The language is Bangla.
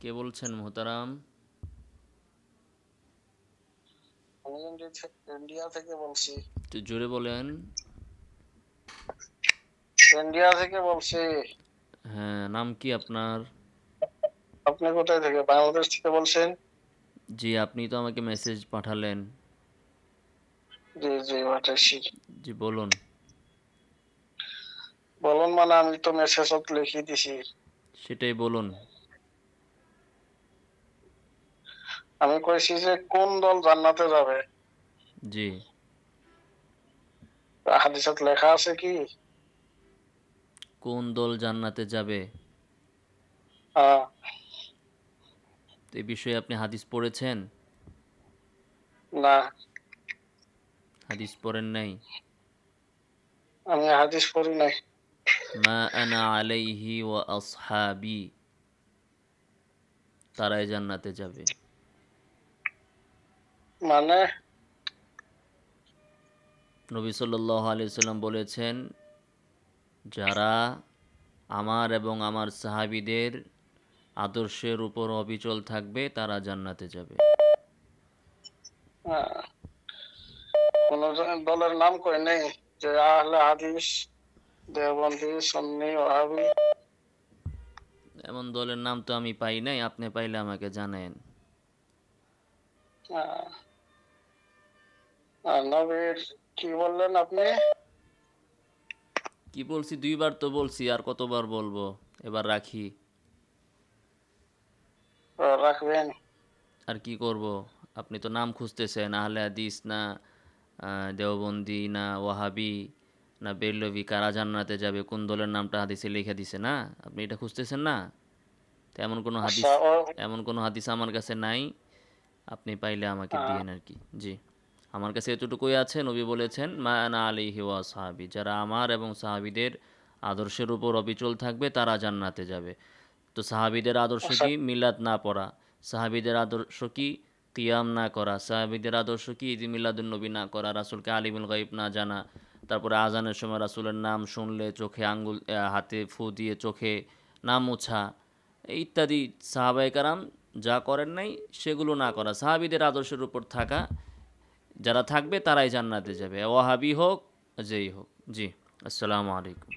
কে বলছেন মোহতারাম? আমি ইন্ডিয়া থেকে বলছি। একটু জোরে বলেন। ইন্ডিয়া থেকে বলছি। হ্যাঁ, নাম কি আপনার? আপনি কোথায় থেকে? বাংলাদেশ থেকে বলছেন? জি, আপনি তো আমাকে মেসেজ পাঠালেন। জি জি, পাঠাইছি। জি বলুন। বলুন মানে আমি তো মেসেজ লিখে দিছি। সেটাই বলুন। আমি কইছি যে কোন দল জান্নাতে যাবে। জি। হাদিসত লেখা আছে কি? কোন দল জান্নাতে যাবে? হ্যাঁ। তো এই বিষয়ে আপনি হাদিস পড়েছেন? না, হাদিস পড়েন নাই? আমি হাদিস পড়ি নাই। মা আনা আলাইহি ওয়া আসহাবি, তারাই জান্নাতে যাবে। মানে? নবী সাল্লাল্লাহু আলাইহি সাল্লাম বলেছেন, যারা আমার এবং আমার সাহাবীদের আদর্শের উপর অবিচল থাকবে তারা জান্নাতে যাবে। কোন দলের নাম কই নেই যে আহলে হাদিস, দেওবন্দি, সুন্নি, ওয়াহাবি? এমন দলের নাম তো আমি পাই নাই, আপনি পাইলে আমাকে জানেন। আর নবীর কি বললেন আপনি? কি বলছি? দুইবার তো বলছি, আর কতবার বলবো? এবার রাখি। রাখবেন? আর কি করব? আপনি তো নাম খুঁজতেছেন, আহলে হাদিস না দেওবন্দি না ওয়াহাবি না বেরলভি, কারা জান্নাতে যাবে, কোন দলের নামটা হাদিসে লিখে দিছে না? আপনি এটা খুঁজতেছেন না? তো আচ্ছা ও। এমন কোনো হাদিস আমার কাছে নাই। আপনি পাইলে আমাকে দিয়েন আর কি। জি, আমার কাছে এতটুকুই আছে। নবী বলেছেন, মা আনা আলাইহি ওয়া সাহাবি, যারা আমার এবং সাহাবিদের আদর্শের উপর অবিচল থাকবে তারা জান্নাতে যাবে। তো সাহাবিদের আদর্শ আচ্ছা কি? মিলাদ না পড়া। সাহাবিদের আদর্শ কি? কিয়াম না করা। সাহাবিদের আদর্শ কি? ঈদ মিলাদুন নবী না করা, রাসূলকে আলিমুল গায়ব না জানা। তারপরে আজানের সময় রাসূলের নাম শুনলে চোখে আঙ্গুল হাতে ফু দিয়ে চোখে না মোছা, ইত্যাদি। সাহাবায়ে কেরাম যা করেন নাই সেগুলো না করা, সাহাবিদের আদর্শের উপর থাকা, যারা থাকবে তারাই জান্নাতে যাবে, ওয়াহাবি হোক যেই হোক। জি, আসসালামু আলাইকুম।